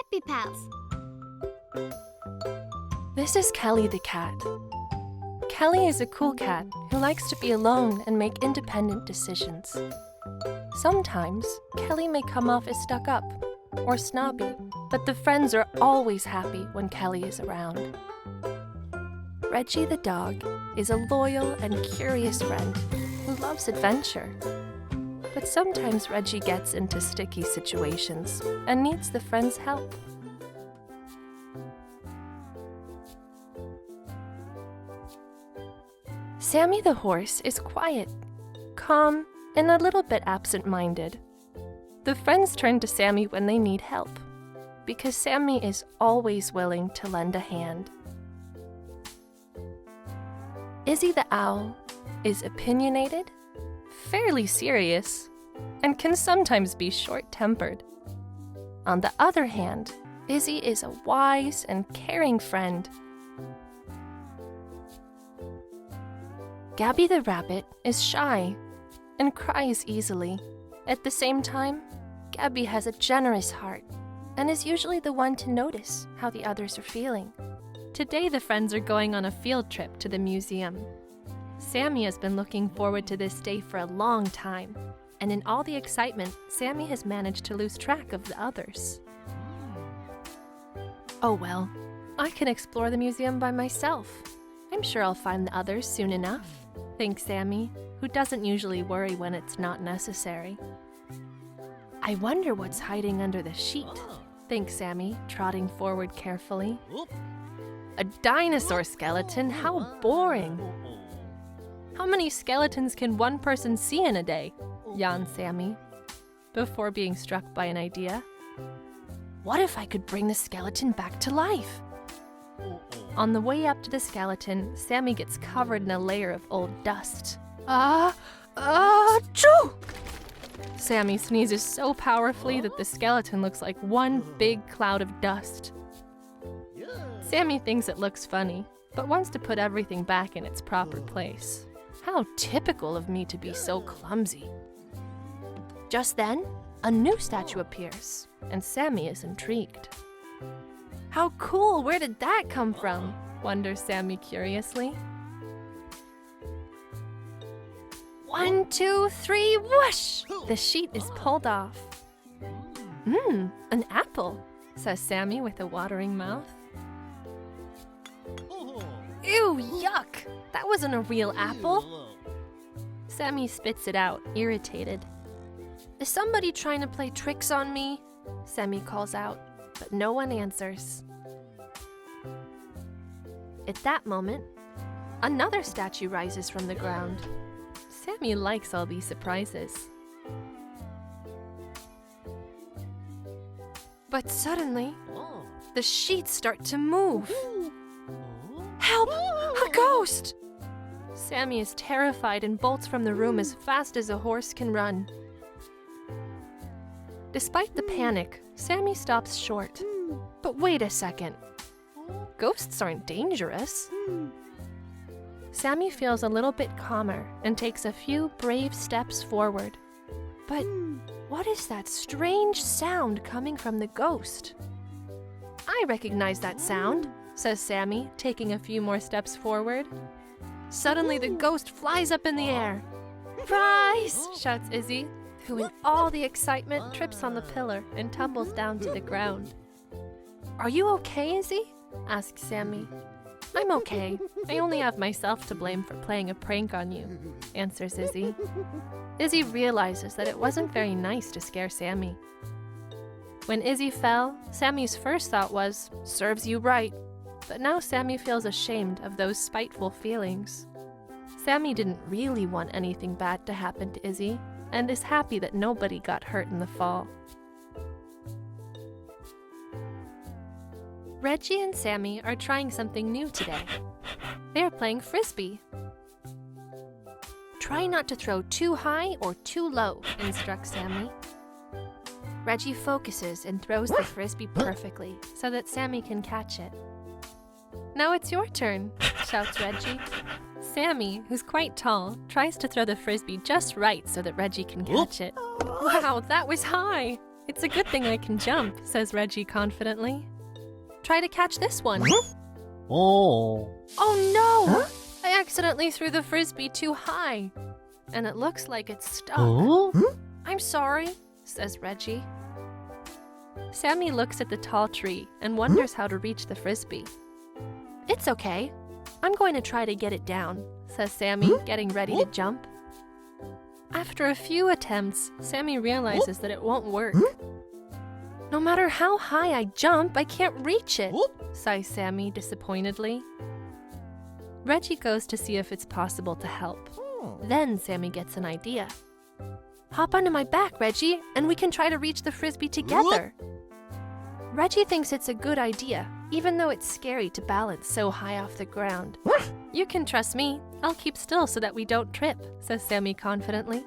happy pals. This is Kelly the cat. Kelly is a cool cat who likes to be alone and make independent decisions. Sometimes, Kelly may come off as stuck up or snobby, but the friends are always happy when Kelly is around. Reggy the dog is a loyal and curious friend who loves adventure. But sometimes Reggy gets into sticky situations and needs the friend's help. Sammy the horse is quiet, calm, and a little bit absent-minded. The friends turn to Sammy when they need help, because Sammy is always willing to lend a hand. Izzy the owl is opinionated, fairly serious, and can sometimes be short-tempered. On the other hand, Izzy is a wise and caring friend. Gabby the rabbit is shy and cries easily. At the same time, Gabby has a generous heart and is usually the one to notice how the others are feeling. Today the friends are going on a field trip to the museum. Sammy has been looking forward to this day for a long time, and in all the excitement, Sammy has managed to lose track of the others. Oh well, I can explore the museum by myself. I'm sure I'll find the others soon enough, thinks Sammy, who doesn't usually worry when it's not necessary. I wonder what's hiding under the sheet, thinks Sammy, trotting forward carefully. A dinosaur skeleton? How boring! How many skeletons can one person see in a day? Yawned Sammy, before being struck by an idea. What if I could bring the skeleton back to life? On the way up to the skeleton, Sammy gets covered in a layer of old dust. Achoo! Sammy sneezes so powerfully that the skeleton looks like one big cloud of dust. Sammy thinks it looks funny, but wants to put everything back in its proper place. How typical of me to be so clumsy. Just then, a new statue appears, and Sammy is intrigued. How cool! Where did that come from? Wonders Sammy curiously. 1, 2, 3, whoosh! The sheet is pulled off. An apple, says Sammy with a watering mouth. Ew, yuck! That wasn't a real apple. Sammy spits it out, irritated. Is somebody trying to play tricks on me? Sammy calls out, but no one answers. At that moment, another statue rises from the ground. Sammy likes all these surprises. But suddenly, the sheets start to move. Help! A ghost! Sammy is terrified and bolts from the room as fast as a horse can run. Despite the panic, Sammy stops short. But wait a second. Ghosts aren't dangerous. Sammy feels a little bit calmer and takes a few brave steps forward. But what is that strange sound coming from the ghost? I recognize that sound, says Sammy, taking a few more steps forward. Suddenly the ghost flies up in the air. Prize! Shouts Izzy, who in all the excitement trips on the pillar and tumbles down to the ground. Are you okay, Izzy? Asks Sammy. I'm okay. I only have myself to blame for playing a prank on you, answers Izzy. Izzy realizes that it wasn't very nice to scare Sammy. When Izzy fell, Sammy's first thought was, serves you right. But now Sammy feels ashamed of those spiteful feelings. Sammy didn't really want anything bad to happen to Izzy, and is happy that nobody got hurt in the fall. Reggy and Sammy are trying something new today. They are playing frisbee. Try not to throw too high or too low, instructs Sammy. Reggy focuses and throws the frisbee perfectly so that Sammy can catch it. Now it's your turn, shouts Reggy. Sammy, who's quite tall, tries to throw the frisbee just right so that Reggy can catch it. Wow, that was high! It's a good thing I can jump, says Reggy confidently. Try to catch this one. Oh. Oh no! I accidentally threw the frisbee too high, and it looks like it's stuck. Oh? I'm sorry, says Reggy. Sammy looks at the tall tree and wonders how to reach the frisbee. It's okay. I'm going to try to get it down, says Sammy, getting ready to jump. After a few attempts, Sammy realizes that it won't work. No matter how high I jump, I can't reach it, sighs Sammy disappointedly. Reggy goes to see if it's possible to help. Then Sammy gets an idea. Hop onto my back, Reggy, and we can try to reach the frisbee together. Reggy thinks it's a good idea, even though it's scary to balance so high off the ground. You can trust me. I'll keep still so that we don't trip, says Sammy confidently.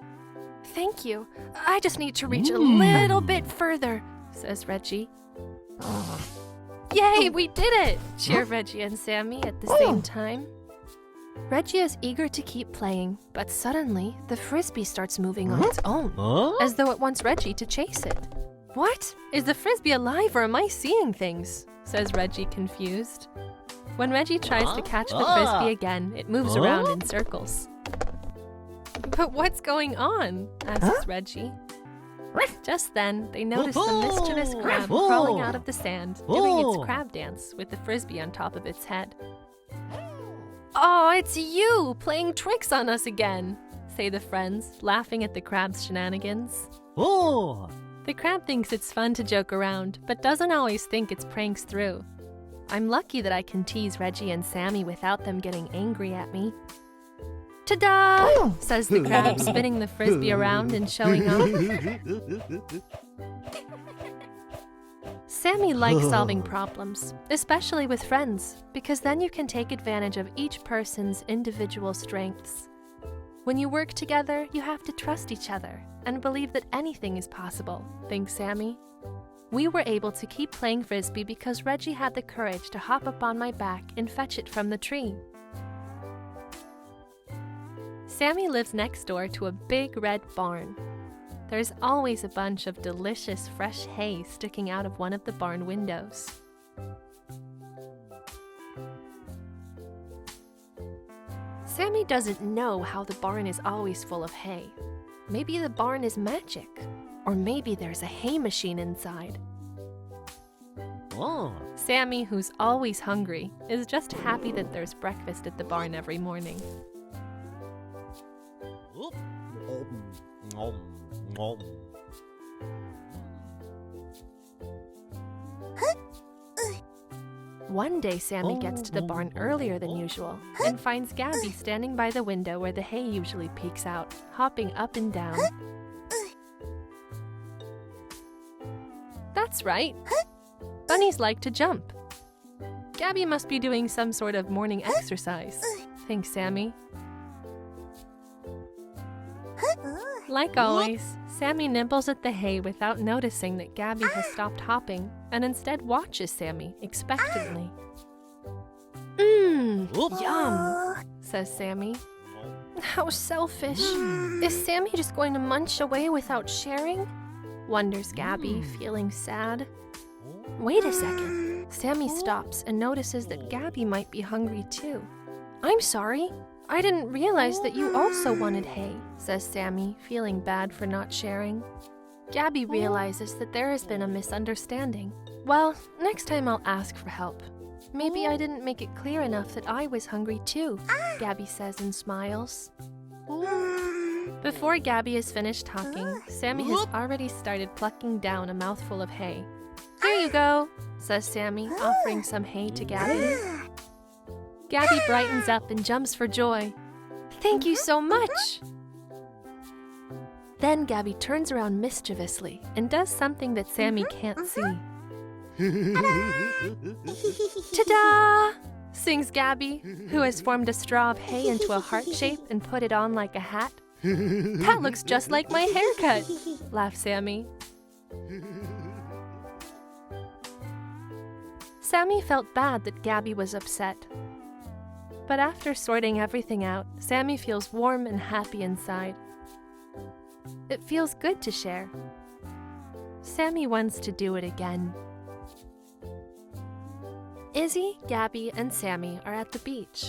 Thank you. I just need to reach a little bit further, says Reggy. Yay, we did it! Cheer Reggy and Sammy at the same time. Reggy is eager to keep playing, but suddenly the frisbee starts moving on its own, as though it wants Reggy to chase it. What? Is the frisbee alive or am I seeing things? Says Reggy confused. When Reggy tries to catch the frisbee again, it moves around in circles. But what's going on? Asks Reggy. Just then, they notice the mischievous crab crawling out of the sand, doing its crab dance with the frisbee on top of its head. Oh, it's you, playing tricks on us again, say the friends, laughing at the crab's shenanigans. Oh. The crab thinks it's fun to joke around, but doesn't always think its pranks through. I'm lucky that I can tease Reggy and Sammy without them getting angry at me. Ta-da! Says the crab, spinning the frisbee around and showing off. Sammy likes solving problems, especially with friends, because then you can take advantage of each person's individual strengths. When you work together, you have to trust each other and believe that anything is possible, thinks Sammy. We were able to keep playing frisbee because Reggy had the courage to hop up on my back and fetch it from the tree. Sammy lives next door to a big red barn. There's always a bunch of delicious fresh hay sticking out of one of the barn windows. Sammy doesn't know how the barn is always full of hay. Maybe the barn is magic, or maybe there's a hay machine inside. Oh. Sammy, who's always hungry, is just happy that there's breakfast at the barn every morning. One day, Sammy gets to the barn earlier than usual and finds Gabby standing by the window where the hay usually peeks out, hopping up and down. That's right. Bunnies like to jump. Gabby must be doing some sort of morning exercise, thinks Sammy. Like always, Sammy nibbles at the hay without noticing that Gabby has stopped hopping and instead watches Sammy expectantly. Yum, says Sammy. How selfish. Is Sammy just going to munch away without sharing? Wonders Gabby, feeling sad. Wait a second. Sammy stops and notices that Gabby might be hungry too. I'm sorry. I didn't realize that you also wanted hay, says Sammy, feeling bad for not sharing. Gabby realizes that there has been a misunderstanding. Well, next time I'll ask for help. Maybe I didn't make it clear enough that I was hungry too, Gabby says and smiles. Before Gabby is finished talking, Sammy has already started plucking down a mouthful of hay. Here you go, says Sammy, offering some hay to Gabby. Gabby brightens up and jumps for joy. Thank you so much! Then Gabby turns around mischievously and does something that Sammy can't see. Ta-da! Sings Gabby, who has formed a straw of hay into a heart shape and put it on like a hat. That looks just like my haircut, laughs Sammy. Sammy felt bad that Gabby was upset. But after sorting everything out, Sammy feels warm and happy inside. It feels good to share. Sammy wants to do it again. Izzy, Gabby, and Sammy are at the beach.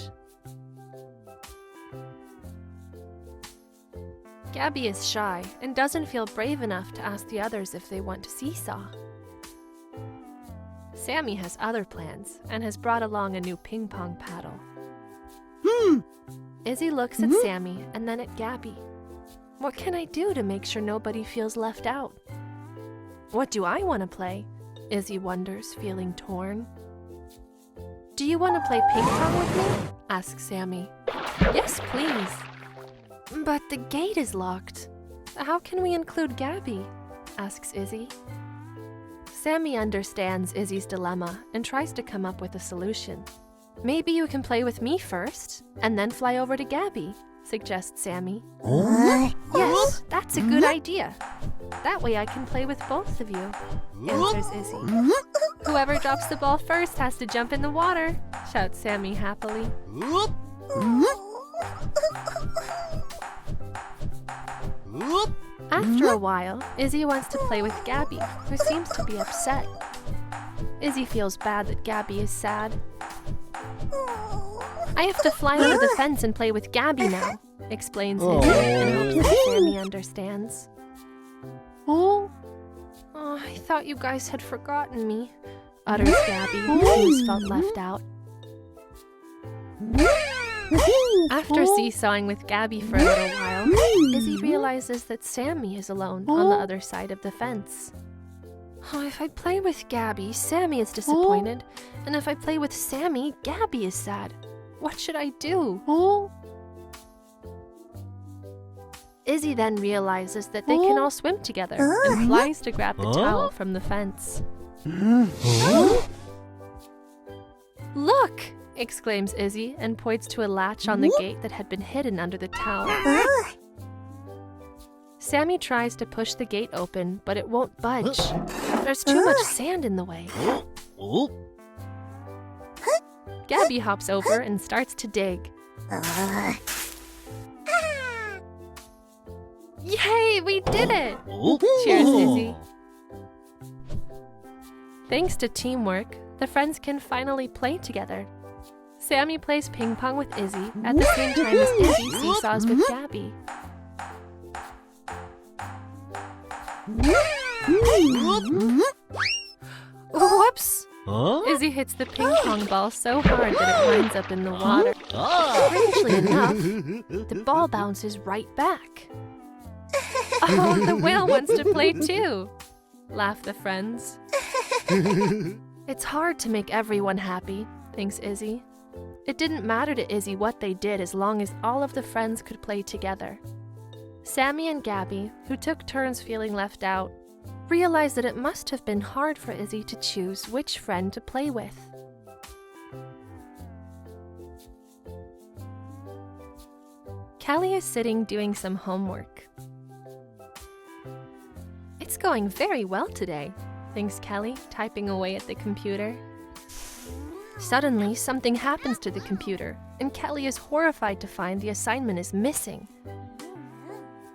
Gabby is shy and doesn't feel brave enough to ask the others if they want to seesaw. Sammy has other plans and has brought along a new ping pong paddle. Izzy looks at Sammy and then at Gabby. What can I do to make sure nobody feels left out? What do I want to play? Izzy wonders, feeling torn. Do you want to play ping pong with me? Asks Sammy. Yes, please. But the gate is locked. How can we include Gabby? Asks Izzy. Sammy understands Izzy's dilemma and tries to come up with a solution. Maybe you can play with me first, and then fly over to Gabby, suggests Sammy. Yes, that's a good idea. That way I can play with both of you, answers Izzy. Whoever drops the ball first has to jump in the water, shouts Sammy happily. After a while, Izzy wants to play with Gabby, who seems to be upset. Izzy feels bad that Gabby is sad. I have to fly over the fence and play with Gabby now, explains Izzy and hopes that Sammy understands. Oh, I thought you guys had forgotten me, utters Gabby, who's felt left out. After seesawing with Gabby for a little while, Izzy realizes that Sammy is alone on the other side of the fence. Oh, if I play with Gabby, Sammy is disappointed, and if I play with Sammy, Gabby is sad. What should I do? Izzy then realizes that they can all swim together and flies to grab the towel from the fence. Look! Exclaims Izzy and points to a latch on the gate that had been hidden under the towel. Sammy tries to push the gate open, but it won't budge. There's too much sand in the way. Gabby hops over and starts to dig. Yay, we did it! Cheers, Izzy. Thanks to teamwork, the friends can finally play together. Sammy plays ping pong with Izzy at the same time as Izzy seesaws with Gabby. Whoops! Izzy hits the ping pong ball so hard that it winds up in the water. Strangely enough, the ball bounces right back. Oh, the whale wants to play too! Laugh the friends. It's hard to make everyone happy, thinks Izzy. It didn't matter to Izzy what they did as long as all of the friends could play together. Sammy and Gabby, who took turns feeling left out, realized that it must have been hard for Izzy to choose which friend to play with. Kelly is sitting doing some homework. It's going very well today, thinks Kelly, typing away at the computer. Suddenly, something happens to the computer, and Kelly is horrified to find the assignment is missing.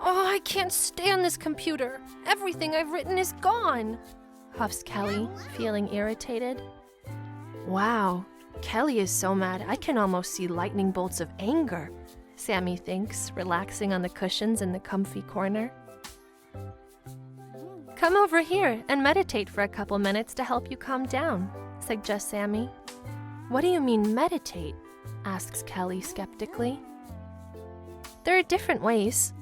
Oh, I can't stay on this computer. Everything I've written is gone, huffs Kelly, feeling irritated. Wow, Kelly is so mad I can almost see lightning bolts of anger, Sammy thinks, relaxing on the cushions in the comfy corner. Come over here and meditate for a couple minutes to help you calm down, suggests Sammy. What do you mean meditate? Asks Kelly skeptically. There are different ways.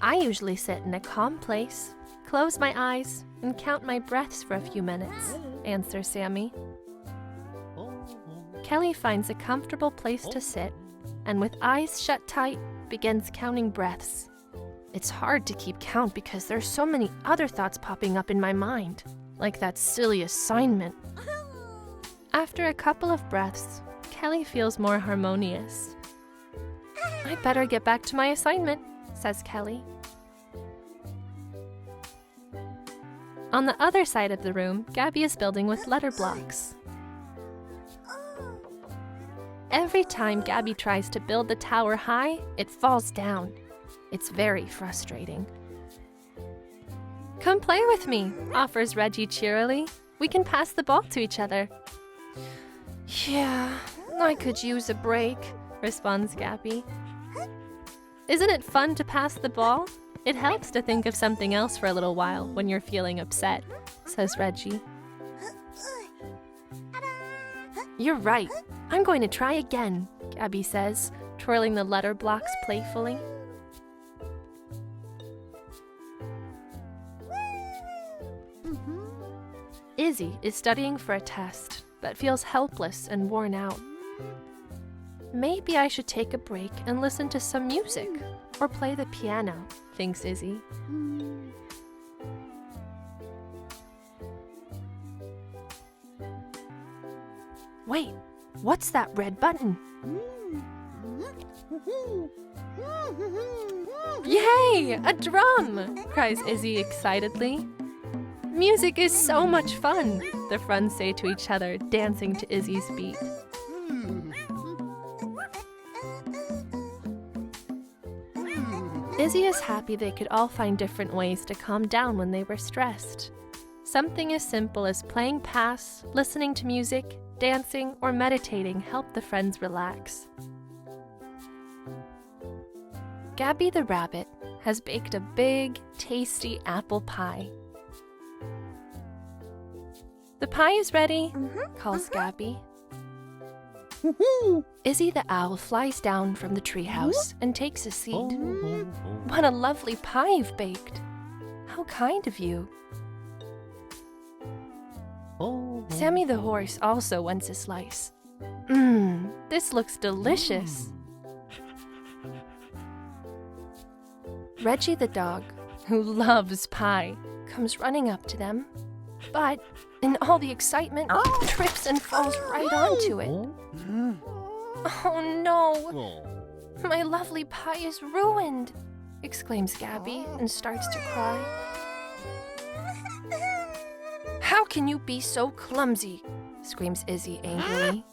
I usually sit in a calm place, close my eyes, and count my breaths for a few minutes, answers Sammy. Kelly finds a comfortable place to sit, and with eyes shut tight, begins counting breaths. It's hard to keep count because there's so many other thoughts popping up in my mind, like that silly assignment. After a couple of breaths, Kelly feels more harmonious. I better get back to my assignment, says Kelly. On the other side of the room, Gabby is building with letter blocks. Every time Gabby tries to build the tower high, it falls down. It's very frustrating. Come play with me, offers Reggy cheerily. We can pass the ball to each other. Yeah, I could use a break, responds Gabby. Isn't it fun to pass the ball? It helps to think of something else for a little while when you're feeling upset, says Reggy. You're right. I'm going to try again, Gabby says, twirling the letter blocks playfully. Izzy is studying for a test, but feels helpless and worn out. Maybe I should take a break and listen to some music, or play the piano, thinks Izzy. Wait, what's that red button? Yay, a drum! Cries Izzy excitedly. Music is so much fun, the friends say to each other, dancing to Izzy's beat. Izzy is happy they could all find different ways to calm down when they were stressed. Something as simple as playing pass, listening to music, dancing, or meditating helped the friends relax. Gabby the rabbit has baked a big, tasty apple pie. The pie is ready, calls Gabby. Izzy the owl flies down from the treehouse and takes a seat. What a lovely pie you've baked. How kind of you. Sammy the horse also wants a slice. This looks delicious. Reggy the dog, who loves pie, comes running up to them, but in all the excitement, trips and falls right onto it. Oh no! My lovely pie is ruined, exclaims Gabby and starts to cry. How can you be so clumsy? Screams Izzy angrily.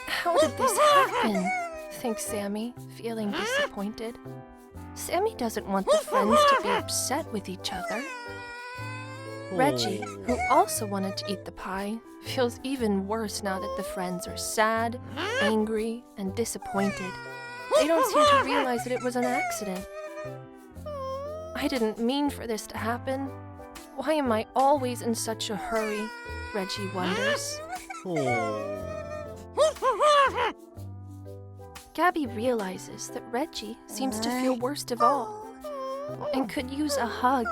How did this happen? Thinks Sammy, feeling disappointed. Sammy doesn't want the friends to be upset with each other. Reggy, who also wanted to eat the pie, feels even worse now that the friends are sad, angry, and disappointed. They don't seem to realize that it was an accident. I didn't mean for this to happen. Why am I always in such a hurry? Reggy wonders. Gabby realizes that Reggy seems to feel worst of all and could use a hug.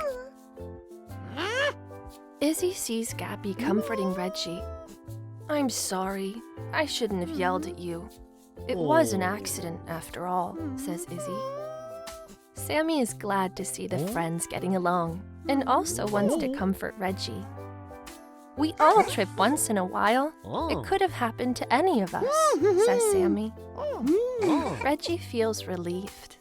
Izzy sees Gabby comforting Reggy. I'm sorry. I shouldn't have yelled at you. It was an accident after all, says Izzy. Sammy is glad to see the friends getting along and also wants to comfort Reggy. We all trip once in a while. It could have happened to any of us, says Sammy. Reggy feels relieved.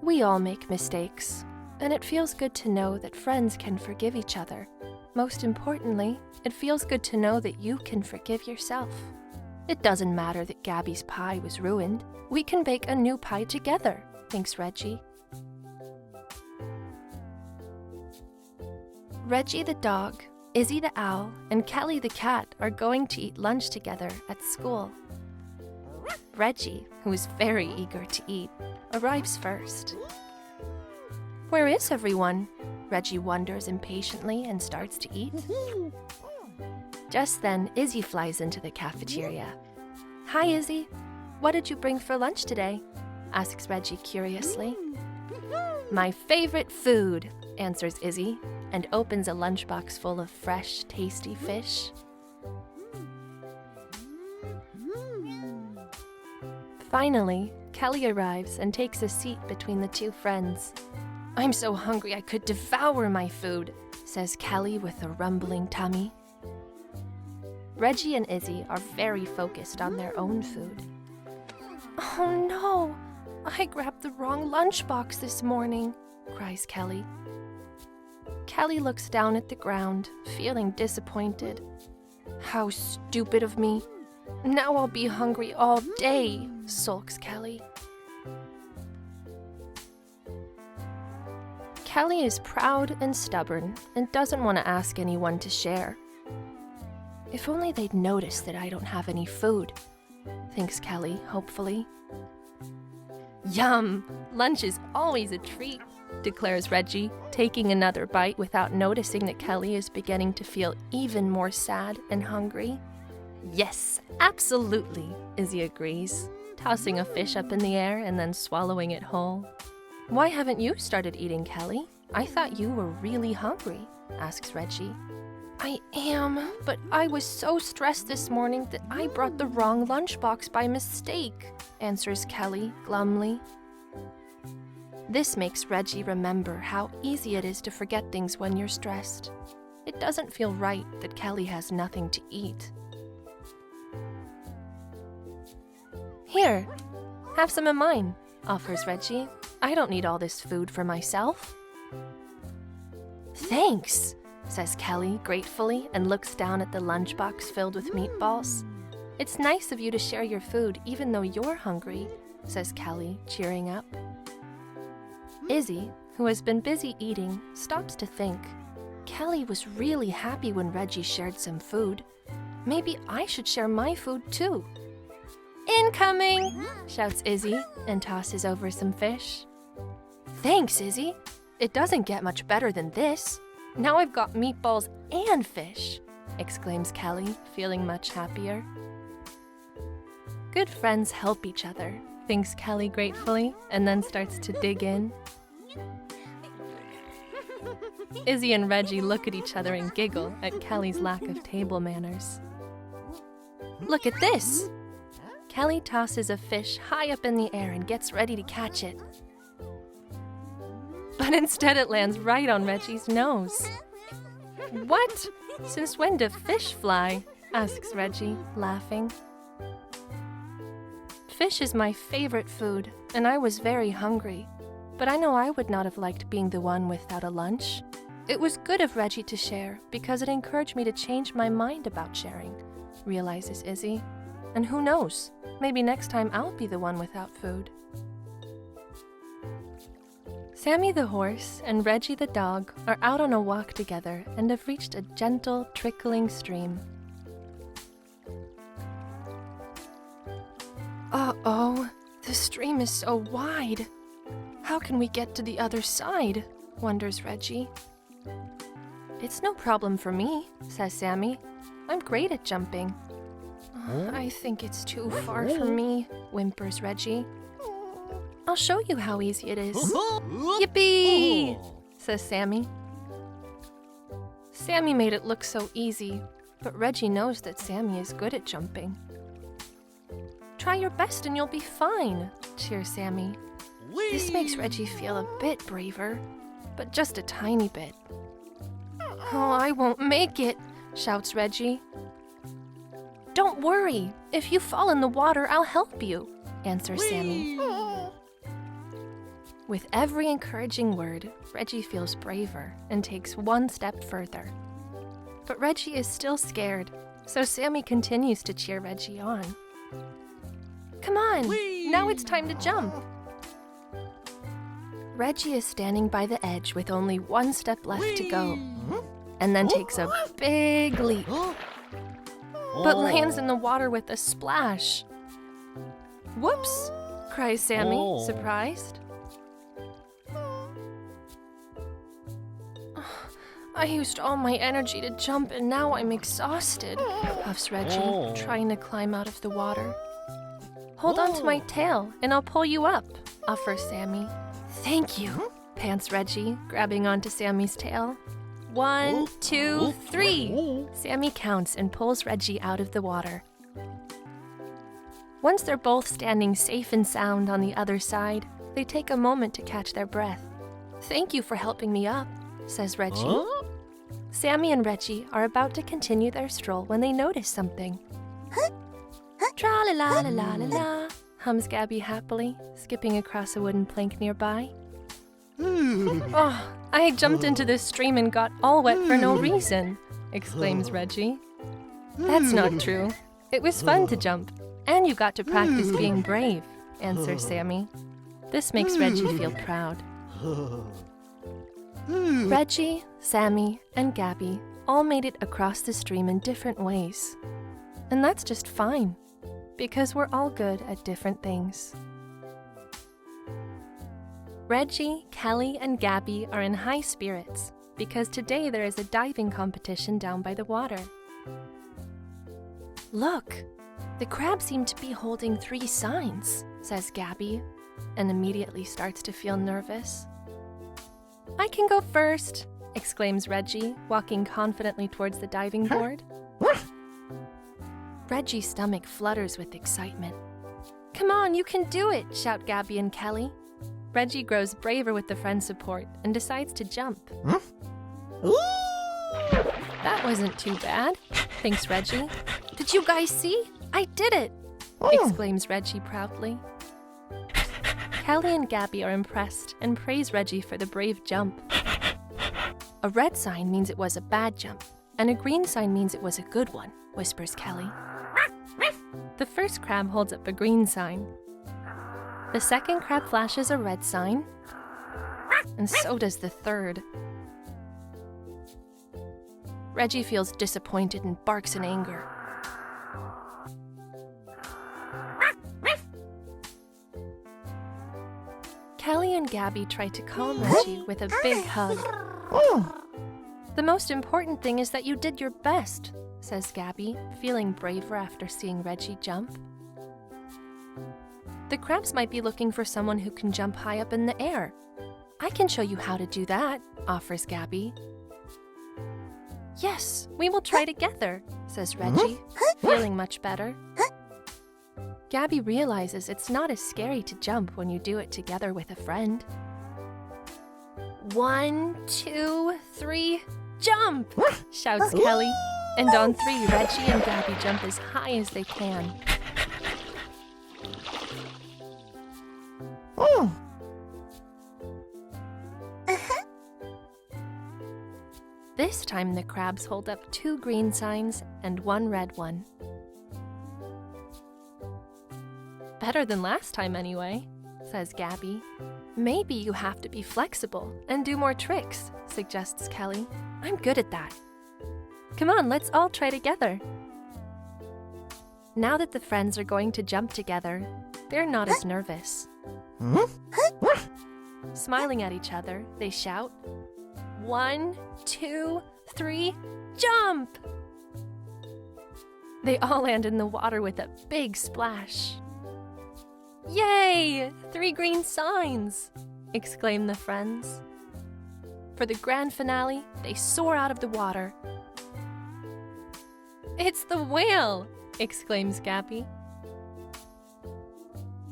We all make mistakes, and it feels good to know that friends can forgive each other. Most importantly, it feels good to know that you can forgive yourself. It doesn't matter that Gabby's pie was ruined. We can bake a new pie together, thinks Reggy. Reggy the dog, Izzy the owl, and Kelly the cat are going to eat lunch together at school. Reggy, who is very eager to eat, arrives first. Where is everyone? Reggy wonders impatiently and starts to eat. Just then, Izzy flies into the cafeteria. Hi, Izzy. What did you bring for lunch today? Asks Reggy curiously. My favorite food, answers Izzy, and opens a lunchbox full of fresh, tasty fish. Finally, Kelly arrives and takes a seat between the two friends. I'm so hungry I could devour my food, says Kelly with a rumbling tummy. Reggy and Izzy are very focused on their own food. Oh no! I grabbed the wrong lunchbox this morning, cries Kelly. Kelly looks down at the ground, feeling disappointed. How stupid of me. Now I'll be hungry all day, sulks Kelly. Kelly is proud and stubborn and doesn't want to ask anyone to share. If only they'd notice that I don't have any food, thinks Kelly hopefully. Yum! Lunch is always a treat, declares Reggy, taking another bite without noticing that Kelly is beginning to feel even more sad and hungry. Yes, absolutely, Izzy agrees, tossing a fish up in the air and then swallowing it whole. Why haven't you started eating, Kelly? I thought you were really hungry, asks Reggy. I am, but I was so stressed this morning that I brought the wrong lunchbox by mistake, answers Kelly glumly. This makes Reggy remember how easy it is to forget things when you're stressed. It doesn't feel right that Kelly has nothing to eat. Here, have some of mine, offers Reggy. I don't need all this food for myself. Thanks, says Kelly gratefully and looks down at the lunchbox filled with meatballs. It's nice of you to share your food even though you're hungry, says Kelly, cheering up. Izzy, who has been busy eating, stops to think. Kelly was really happy when Reggy shared some food. Maybe I should share my food too. Incoming! Shouts Izzy and tosses over some fish. Thanks, Izzy. It doesn't get much better than this. Now I've got meatballs and fish, exclaims Kelly, feeling much happier. Good friends help each other, thinks Kelly gratefully, and then starts to dig in. Izzy and Reggy look at each other and giggle at Kelly's lack of table manners. Look at this! Kelly tosses a fish high up in the air and gets ready to catch it. But instead it lands right on Reggy's nose. What? Since when do fish fly? Asks Reggy, laughing. Fish is my favorite food, and I was very hungry. But I know I would not have liked being the one without a lunch. It was good of Reggy to share because it encouraged me to change my mind about sharing, realizes Izzy. And who knows, maybe next time I'll be the one without food. Sammy the horse and Reggy the dog are out on a walk together and have reached a gentle, trickling stream. Uh-oh, the stream is so wide. How can we get to the other side? Wonders Reggy. It's no problem for me, says Sammy. I'm great at jumping. I think it's too far for me, whimpers Reggy. I'll show you how easy it is. Yippee! Says Sammy. Sammy made it look so easy, but Reggy knows that Sammy is good at jumping. Try your best and you'll be fine, cheers Sammy. This makes Reggy feel a bit braver, but just a tiny bit. Oh, I won't make it, shouts Reggy. Don't worry, if you fall in the water, I'll help you, answers Sammy. With every encouraging word, Reggy feels braver and takes one step further. But Reggy is still scared, so Sammy continues to cheer Reggy on. Come on, now it's time to jump. Reggy is standing by the edge with only one step left to go, and then takes a big leap, but lands in the water with a splash. Whoops, cries Sammy, surprised. I used all my energy to jump and now I'm exhausted, puffs Reggy, trying to climb out of the water. Hold on to my tail and I'll pull you up, offers Sammy. Thank you, pants Reggy, grabbing onto Sammy's tail. 1, 2, 3. Sammy counts and pulls Reggy out of the water. Once they're both standing safe and sound on the other side, they take a moment to catch their breath. Thank you for helping me up, says Reggy. Sammy and Reggy are about to continue their stroll when they notice something. Tra-la-la-la-la-la-la, hums Gabby happily, skipping across a wooden plank nearby. Oh, I jumped into this stream and got all wet for no reason, exclaims Reggy. That's not true. It was fun to jump, and you got to practice being brave, answers Sammy. This makes Reggy feel proud. Reggie, Sammy, and Gabby all made it across the stream in different ways. And that's just fine, because we're all good at different things. Reggie, Kelly, and Gabby are in high spirits because today there is a diving competition down by the water. Look, the crabs seem to be holding 3 signs, says Gabby, and immediately starts to feel nervous. I can go first, exclaims Reggie, walking confidently towards the diving board. Reggie's stomach flutters with excitement. Come on, you can do it, shout Gabby and Kelly. Reggie grows braver with the friend support and decides to jump. That wasn't too bad, thinks Reggie. Did you guys see? I did it, exclaims Reggie proudly. Kelly and Gabby are impressed and praise Reggie for the brave jump. A red sign means it was a bad jump, and a green sign means it was a good one, whispers Kelly. The first crab holds up a green sign. The second crab flashes a red sign, and so does the third. Reggie feels disappointed and barks in anger. Kelly and Gabby try to calm Reggie with a big hug. The most important thing is that you did your best, says Gabby, feeling braver after seeing Reggie jump. The crabs might be looking for someone who can jump high up in the air. I can show you how to do that, offers Gabby. Yes, we will try together, says Reggie, feeling much better. Gabby realizes it's not as scary to jump when you do it together with a friend. 1, 2, 3, jump! Shouts Kelly. And on 3, Reggie and Gabby jump as high as they can. This time the crabs hold up 2 green signs and 1 red one. Better than last time anyway, says Gabby. Maybe you have to be flexible and do more tricks, suggests Kelly. I'm good at that. Come on, let's all try together. Now that the friends are going to jump together, they're not as nervous. Smiling at each other, they shout, 1, 2, 3, jump! They all land in the water with a big splash. Yay! 3 green signs! Exclaim the friends. For the grand finale, they soar out of the water. It's the whale! Exclaims Gabby.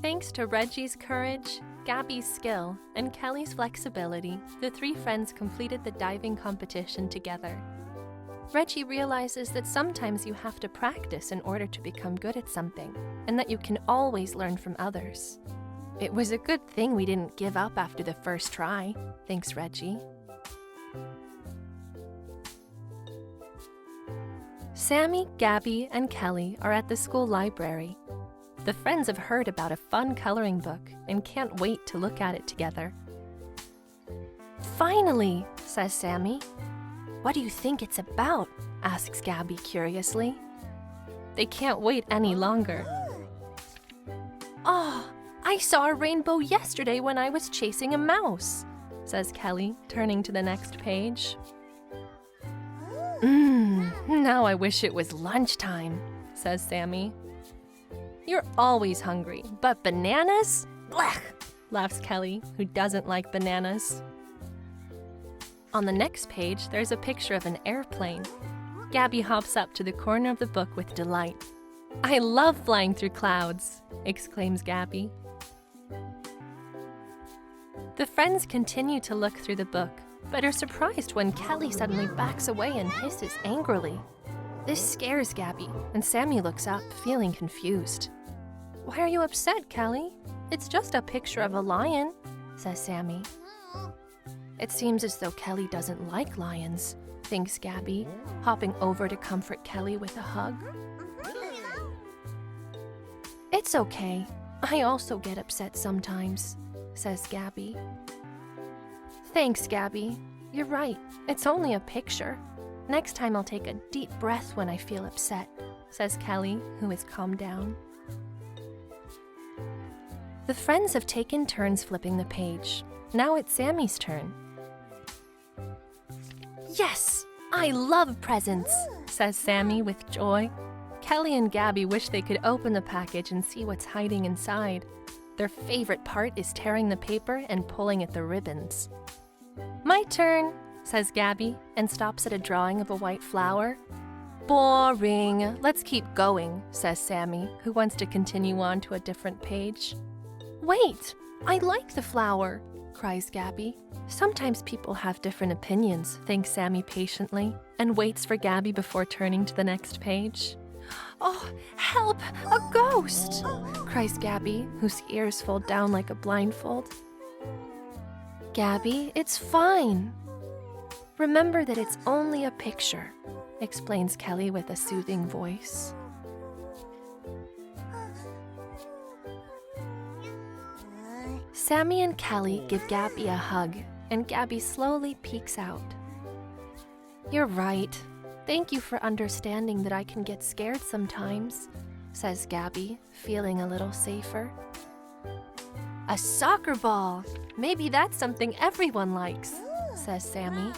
Thanks to Reggie's courage, Gabby's skill, and Kelly's flexibility, the 3 friends completed the diving competition together. Reggie realizes that sometimes you have to practice in order to become good at something, and that you can always learn from others. It was a good thing we didn't give up after the first try, thinks Reggie. Sammy, Gabby, and Kelly are at the school library. The friends have heard about a fun coloring book and can't wait to look at it together. Finally, says Sammy. What do you think it's about? Asks Gabby curiously. They can't wait any longer. Oh, I saw a rainbow yesterday when I was chasing a mouse, says Kelly, turning to the next page. Now I wish it was lunchtime, says Sammy. You're always hungry, but bananas? Blech, laughs Kelly, who doesn't like bananas. On the next page, there's a picture of an airplane. Gabby hops up to the corner of the book with delight. I love flying through clouds, exclaims Gabby. The friends continue to look through the book, but are surprised when Kelly suddenly backs away and hisses angrily. This scares Gabby, and Sammy looks up, feeling confused. Why are you upset, Kelly? It's just a picture of a lion, says Sammy. It seems as though Kelly doesn't like lions, thinks Gabby, hopping over to comfort Kelly with a hug. It's okay. I also get upset sometimes, says Gabby. Thanks, Gabby. You're right. It's only a picture. Next time I'll take a deep breath when I feel upset, says Kelly, who is calmed down. The friends have taken turns flipping the page. Now it's Sammy's turn. Yes! I love presents, says Sammy with joy. Kelly and Gabby wish they could open the package and see what's hiding inside. Their favorite part is tearing the paper and pulling at the ribbons. My turn, says Gabby, and stops at a drawing of a white flower. Boring. Let's keep going, says Sammy, who wants to continue on to a different page. Wait, I like the flower, cries Gabby. Sometimes people have different opinions, thinks Sammy patiently, and waits for Gabby before turning to the next page. Oh, help! A ghost! Cries Gabby, whose ears fold down like a blindfold. Gabby, it's fine. Remember that it's only a picture, explains Kelly with a soothing voice. Sammy and Kelly give Gabby a hug, and Gabby slowly peeks out. You're right. Thank you for understanding that I can get scared sometimes, says Gabby, feeling a little safer. A soccer ball! Maybe that's something everyone likes, says Sammy.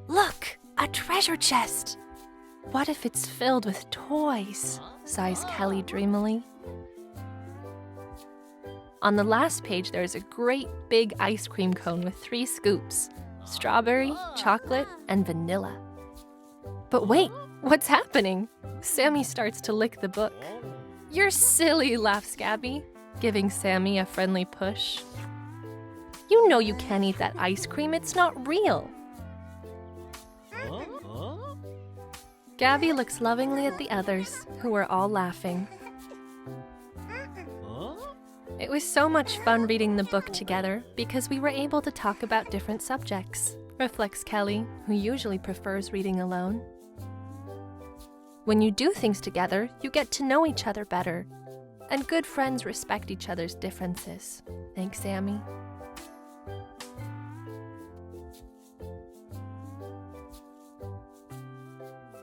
Look, a treasure chest! What if it's filled with toys? Sighs Kelly dreamily. On the last page, there's a great big ice cream cone with 3 scoops: strawberry, chocolate, and vanilla. But wait, what's happening? Sammy starts to lick the book. You're silly, laughs Gabby, giving Sammy a friendly push. You know you can't eat that ice cream, it's not real. Gabby looks lovingly at the others, who are all laughing. It was so much fun reading the book together because we were able to talk about different subjects, reflects Kelly, who usually prefers reading alone. When you do things together, you get to know each other better, and good friends respect each other's differences, thanks Sammy.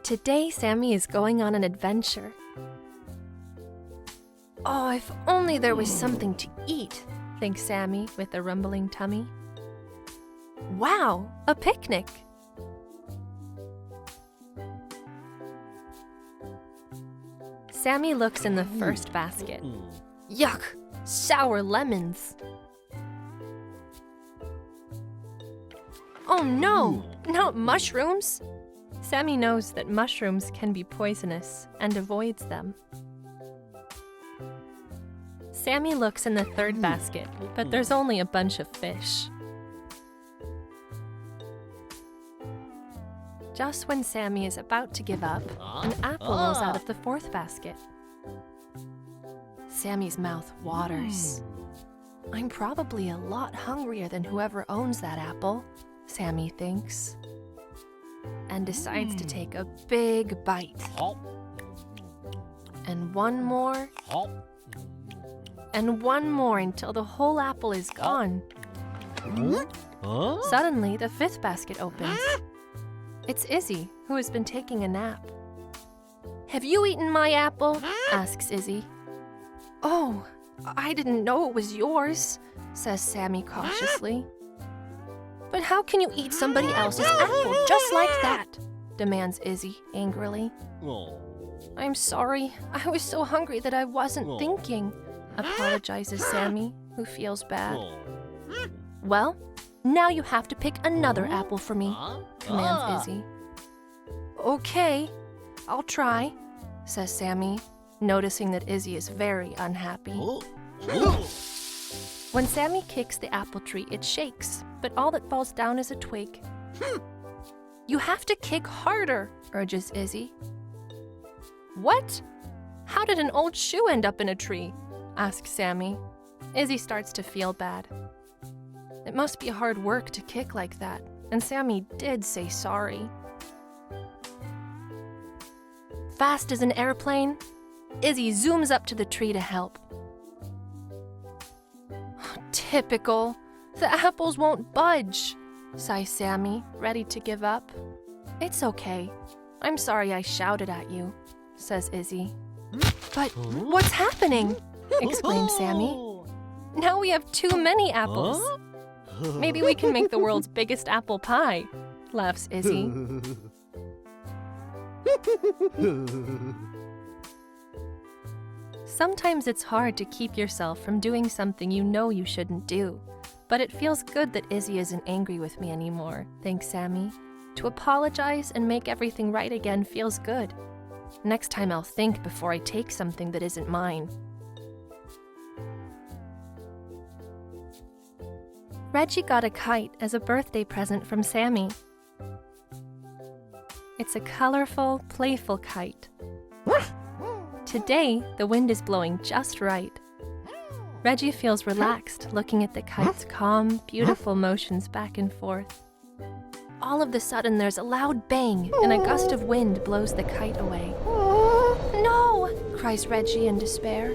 Today, Sammy is going on an adventure. Oh, if only there was something to eat, thinks Sammy with a rumbling tummy. Wow, a picnic! Sammy looks in the first basket. Yuck, sour lemons! Oh no, not mushrooms! Sammy knows that mushrooms can be poisonous and avoids them. Sammy looks in the third basket, but there's only a bunch of fish. Just when Sammy is about to give up, an apple rolls out of the fourth basket. Sammy's mouth waters. I'm probably a lot hungrier than whoever owns that apple, Sammy thinks, and decides to take a big bite. And one more. And one more until the whole apple is gone. Suddenly, the fifth basket opens. It's Izzy, who has been taking a nap. Have you eaten my apple? Asks Izzy. Oh, I didn't know it was yours, says Sammy cautiously. But how can you eat somebody else's apple just like that? Demands Izzy angrily. I'm sorry, I was so hungry that I wasn't thinking, apologizes Sammy, who feels bad. Well, now you have to pick another apple for me, commands Izzy. Okay, I'll try, says Sammy, noticing that Izzy is very unhappy. When Sammy kicks the apple tree, it shakes, but all that falls down is a twig. You have to kick harder, urges Izzy. What? How did an old shoe end up in a tree? Asks Sammy. Izzy starts to feel bad. It must be hard work to kick like that, and Sammy did say sorry. Fast as an airplane, Izzy zooms up to the tree to help. Typical. The apples won't budge, sighs Sammy, ready to give up. It's okay. I'm sorry I shouted at you, says Izzy. But what's happening? Exclaims Sammy. Now we have too many apples. Maybe we can make the world's biggest apple pie, laughs Izzy. Sometimes it's hard to keep yourself from doing something you know you shouldn't do. But it feels good that Izzy isn't angry with me anymore, thinks Sammy. To apologize and make everything right again feels good. Next time I'll think before I take something that isn't mine. Reggy got a kite as a birthday present from Sammy. It's a colorful, playful kite. Today, the wind is blowing just right. Reggy feels relaxed looking at the kite's calm, beautiful motions back and forth. All of a sudden, there's a loud bang, and a gust of wind blows the kite away. No! Cries Reggy in despair.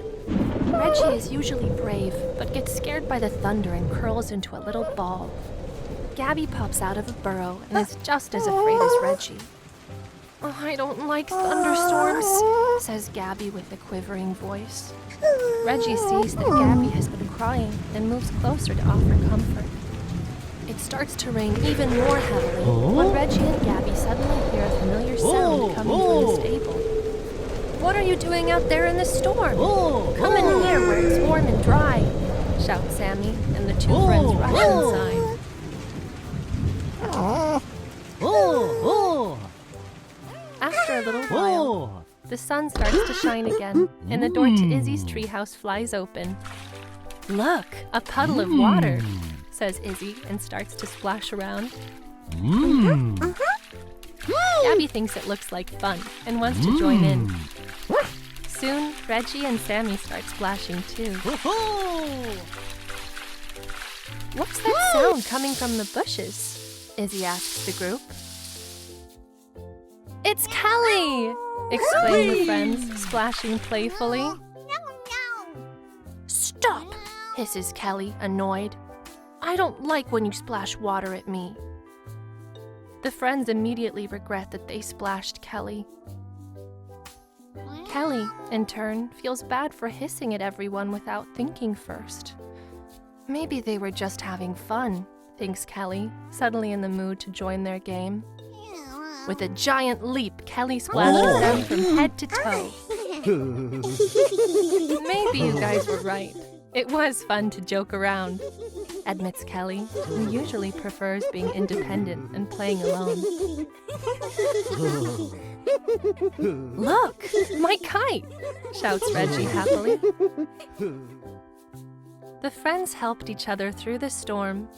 Reggy is usually brave, but gets scared by the thunder and curls into a little ball. Gabby pops out of a burrow and is just as afraid as Reggy. Oh, I don't like thunderstorms, says Gabby with a quivering voice. Reggy sees that Gabby has been crying and moves closer to offer comfort. It starts to rain even more heavily when Reggy and Gabby suddenly hear a familiar sound coming from the stable. What are you doing out there in the storm? Come in here where it's warm and dry, shouts Sammy, and the two friends rush inside. After a little while, the sun starts to shine again, and the door to Izzy's treehouse flies open. Look, a puddle of water, says Izzy and starts to splash around. Gabby thinks it looks like fun and wants to join in. Soon, Reggy and Sammy start splashing too. What's that sound coming from the bushes? Izzy asks the group. It's Kelly! Exclaim the friends, splashing playfully. Stop! Hisses Kelly, annoyed. I don't like when you splash water at me. The friends immediately regret that they splashed Kelly. Kelly, in turn, feels bad for hissing at everyone without thinking first. Maybe they were just having fun, thinks Kelly, suddenly in the mood to join their game. With a giant leap, Kelly splashes them from head to toe. Maybe you guys were right. It was fun to joke around, admits Kelly, who usually prefers being independent and playing alone. Look, my kite, shouts Reggy happily. The friends helped each other through the storm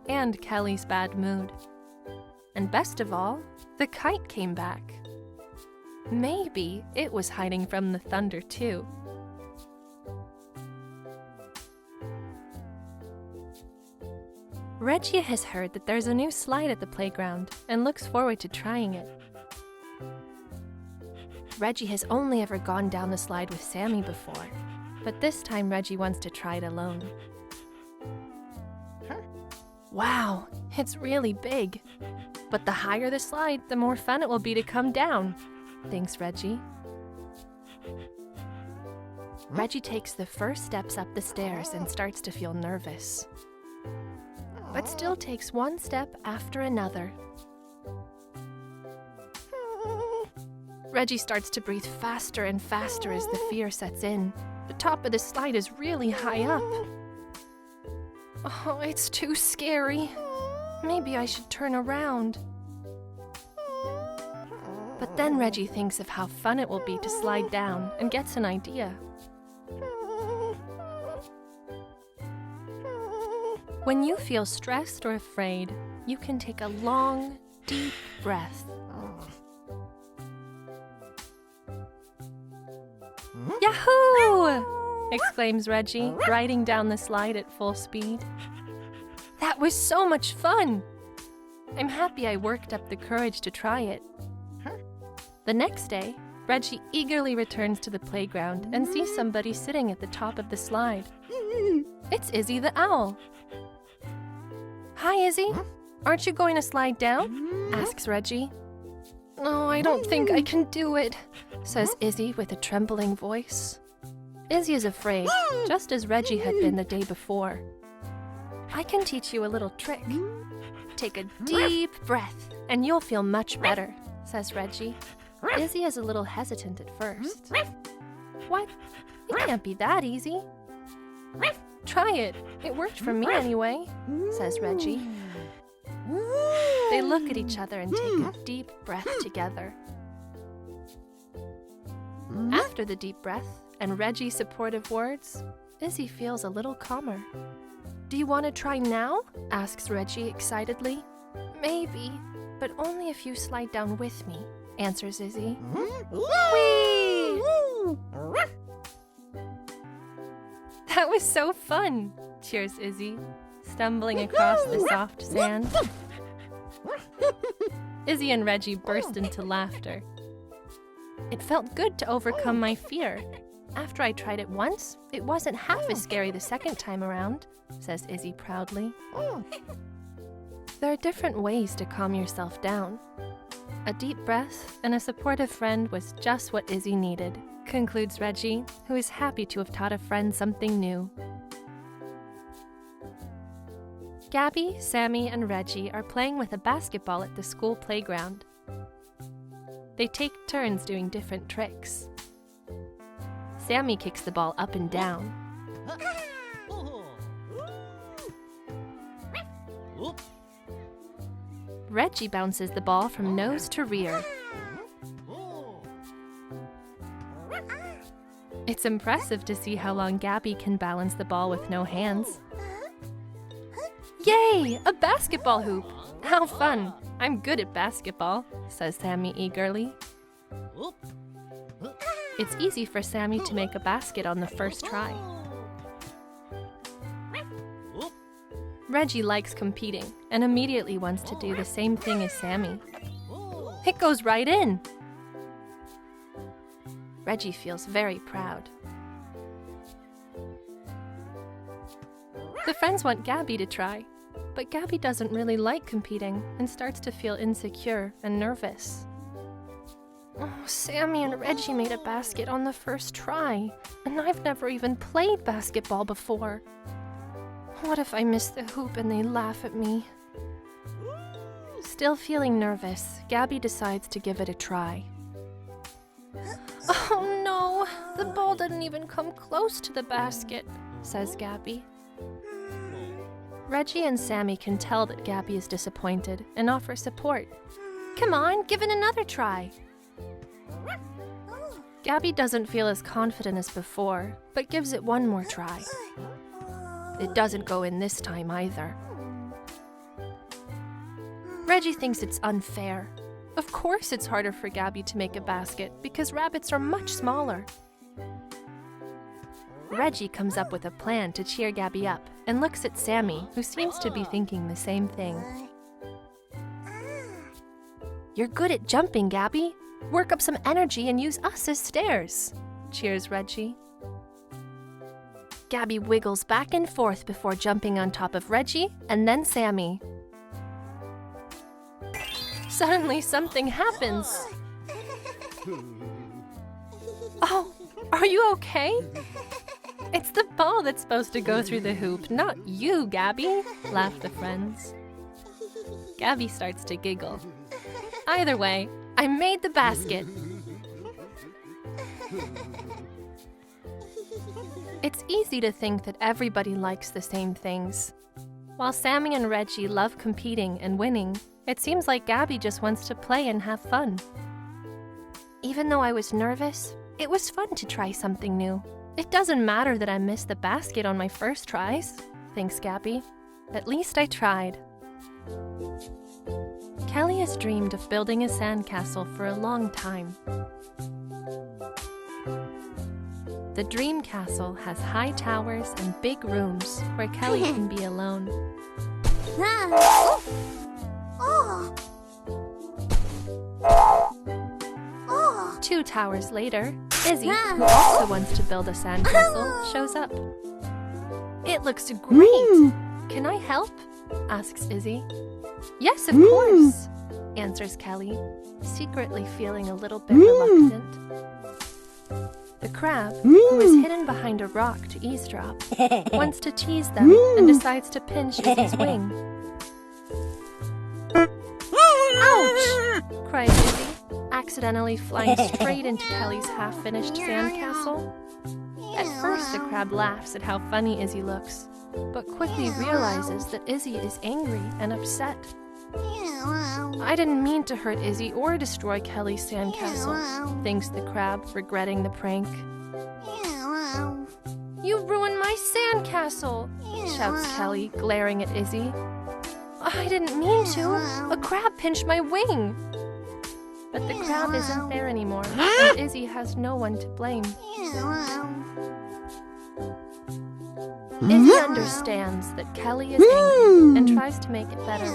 and Kelly's bad mood. And best of all, the kite came back. Maybe it was hiding from the thunder too. Reggy has heard that there's a new slide at the playground and looks forward to trying it. Reggy has only ever gone down the slide with Sammy before, but this time Reggy wants to try it alone. Wow, it's really big. But the higher the slide, the more fun it will be to come down, thinks Reggy. Reggy takes the first steps up the stairs and starts to feel nervous, but still takes one step after another. Reggy starts to breathe faster and faster as the fear sets in. The top of the slide is really high up. Oh, it's too scary. Maybe I should turn around. But then Reggy thinks of how fun it will be to slide down and gets an idea. When you feel stressed or afraid, you can take a long, deep breath. Yahoo! Exclaims Reggy, riding down the slide at full speed. That was so much fun! I'm happy I worked up the courage to try it. The next day, Reggy eagerly returns to the playground and sees somebody sitting at the top of the slide. It's Izzy the owl. Hi, Izzy. Aren't you going to slide down? Asks Reggy. No, I don't think I can do it, says Izzy with a trembling voice. Izzy is afraid, just as Reggy had been the day before. I can teach you a little trick. Take a deep breath, and you'll feel much better, says Reggy. Izzy is a little hesitant at first. What? It can't be that easy. Try it. It worked for me anyway, says Reggy. They look at each other and take a deep breath together. After the deep breath and Reggy's supportive words, Izzy feels a little calmer. Do you want to try now? Asks Reggy excitedly. Maybe, but only if you slide down with me, answers Izzy. Whee! That was so fun, cheers Izzy, stumbling across the soft sand. Izzy and Reggy burst into laughter. It felt good to overcome my fear. After I tried it once, it wasn't half as scary the second time around, says Izzy proudly. There are different ways to calm yourself down. A deep breath and a supportive friend was just what Izzy needed, concludes Reggy, who is happy to have taught a friend something new. Gabby, Sammy, and Reggy are playing with a basketball at the school playground. They take turns doing different tricks. Sammy kicks the ball up and down. Reggy bounces the ball from nose to rear. It's impressive to see how long Gabby can balance the ball with no hands. Yay! A basketball hoop! How fun! I'm good at basketball, says Sammy eagerly. It's easy for Sammy to make a basket on the first try. Reggy likes competing and immediately wants to do the same thing as Sammy. It goes right in! Reggy feels very proud. The friends want Gabby to try, but Gabby doesn't really like competing and starts to feel insecure and nervous. Oh, Sammy and Reggy made a basket on the first try, and I've never even played basketball before. What if I miss the hoop and they laugh at me? Still feeling nervous, Gabby decides to give it a try. Oh no, the ball didn't even come close to the basket, says Gabby. Reggy and Sammy can tell that Gabby is disappointed and offer support. Come on, give it another try. Gabby doesn't feel as confident as before, but gives it one more try. It doesn't go in this time either. Reggy thinks it's unfair. Of course it's harder for Gabby to make a basket because rabbits are much smaller. Reggy comes up with a plan to cheer Gabby up and looks at Sammy, who seems to be thinking the same thing. You're good at jumping, Gabby. Work up some energy and use us as stairs, cheers Reggy. Gabby wiggles back and forth before jumping on top of Reggy and then Sammy. Suddenly something happens. Oh, are you okay? It's the ball that's supposed to go through the hoop, not you, Gabby, laugh the friends. Gabby starts to giggle. Either way, I made the basket. It's easy to think that everybody likes the same things. While Sammy and Reggy love competing and winning, it seems like Gabby just wants to play and have fun. Even though I was nervous, it was fun to try something new. It doesn't matter that I missed the basket on my first tries, thinks Gabby. At least I tried. Kelly has dreamed of building a sandcastle for a long time. The dream castle has high towers and big rooms where Kelly can be alone. 2 towers later, Izzy, who also wants to build a sandcastle, shows up. It looks great! Can I help? Asks Izzy. Yes, of course, answers Kelly, secretly feeling a little bit reluctant. The crab, who is hidden behind a rock to eavesdrop, wants to tease them and decides to pinch Izzy's wing. Ouch! Cries Izzy, accidentally flying straight into Kelly's half-finished sandcastle. At first, the crab laughs at how funny Izzy looks, but quickly realizes that Izzy is angry and upset. I didn't mean to hurt Izzy or destroy Kelly's sandcastle, thinks the crab, regretting the prank. You ruined my sandcastle, shouts Kelly, glaring at Izzy. I didn't mean to. A crab pinched my wing. But the crab isn't there anymore, and Izzy has no one to blame. Izzy understands that Kelly is angry and tries to make it better.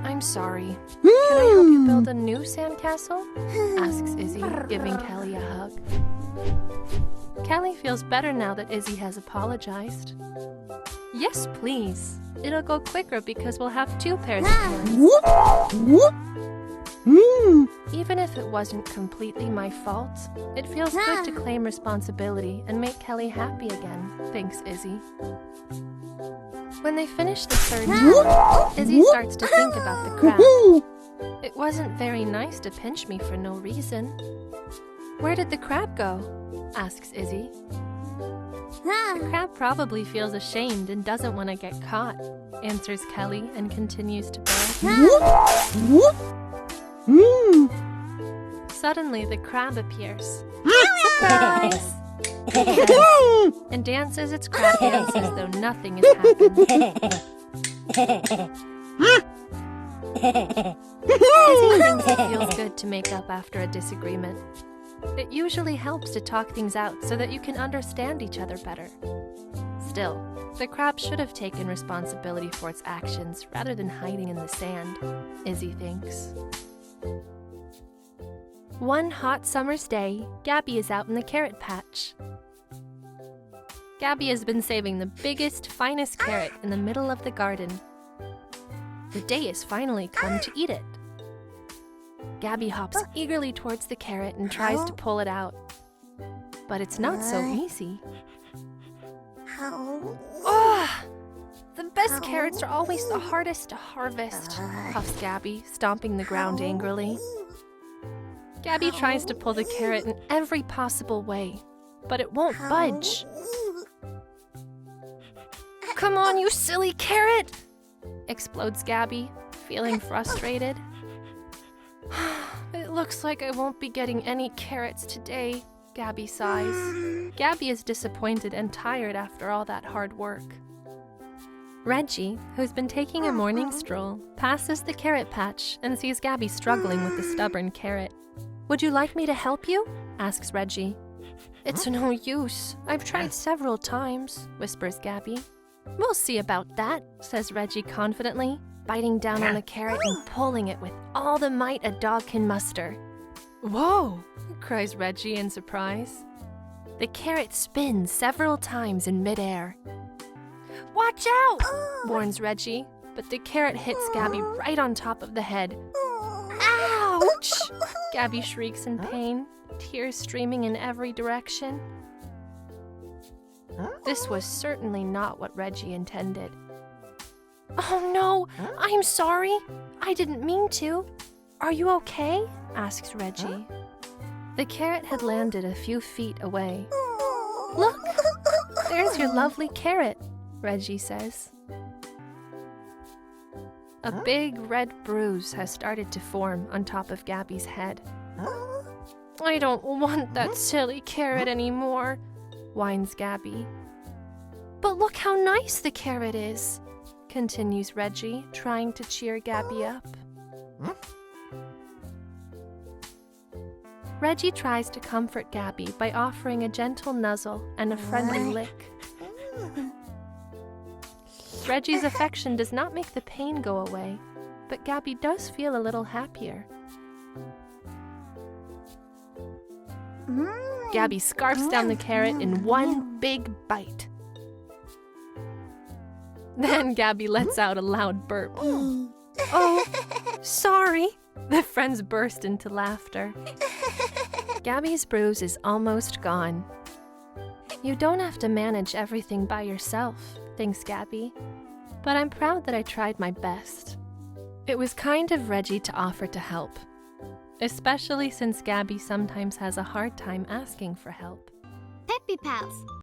I'm sorry. Can I help you build a new sandcastle? Asks Izzy, giving Kelly a hug. Kelly feels better now that Izzy has apologized. Yes, please. It'll go quicker because we'll have 2 pairs of hands. Even if it wasn't completely my fault, it feels good to claim responsibility and make Kelly happy again, thinks Izzy. When they finish the 3rd time, Izzy starts to think about the crab. It wasn't very nice to pinch me for no reason. Where did the crab go? Asks Izzy. The crab probably feels ashamed and doesn't want to get caught, answers Kelly and continues to burrow. Suddenly, the crab appears. Surprise! And dances its crab dance as though nothing has happened. Izzy thinks it feels good to make up after a disagreement. It usually helps to talk things out so that you can understand each other better. Still, the crab should have taken responsibility for its actions rather than hiding in the sand, Izzy thinks. One hot summer's day, Gabby is out in the carrot patch. Gabby has been saving the biggest, finest carrot in the middle of the garden. The day has finally come to eat it. Gabby hops eagerly towards the carrot and tries to pull it out. But it's not so easy. Ugh! The best carrots are always the hardest to harvest, puffs Gabby, stomping the ground angrily. Gabby tries to pull the carrot in every possible way, but it won't budge. Come on, you silly carrot! Explodes Gabby, feeling frustrated. It looks like I won't be getting any carrots today, Gabby sighs. Gabby is disappointed and tired after all that hard work. Reggy, who's been taking a morning stroll, passes the carrot patch and sees Gabby struggling with the stubborn carrot. Would you like me to help you? Asks Reggy. It's no use. I've tried several times, whispers Gabby. We'll see about that, says Reggy confidently, biting down on the carrot and pulling it with all the might a dog can muster. Whoa, cries Reggy in surprise. The carrot spins several times in midair. Watch out, warns Reggy, but the carrot hits Gabby right on top of the head. Ouch! Gabby shrieks in pain, tears streaming in every direction. This was certainly not what Reggy intended. Oh no, I'm sorry. I didn't mean to. Are you okay? Asks Reggy. The carrot had landed a few feet away. Look, there's your lovely carrot, Reggy says. A big red bruise has started to form on top of Gabby's head. I don't want that silly carrot anymore, whines Gabby. But look how nice the carrot is, continues Reggy, trying to cheer Gabby up. Reggy tries to comfort Gabby by offering a gentle nuzzle and a friendly lick. Reggy's affection does not make the pain go away, but Gabby does feel a little happier. Gabby scarfs down the carrot in one big bite. Then Gabby lets out a loud burp. Oh, sorry. The friends burst into laughter. Gabby's bruise is almost gone. You don't have to manage everything by yourself, thinks Gabby. But I'm proud that I tried my best. It was kind of Reggy to offer to help, especially since Gabby sometimes has a hard time asking for help. Peppy Pals.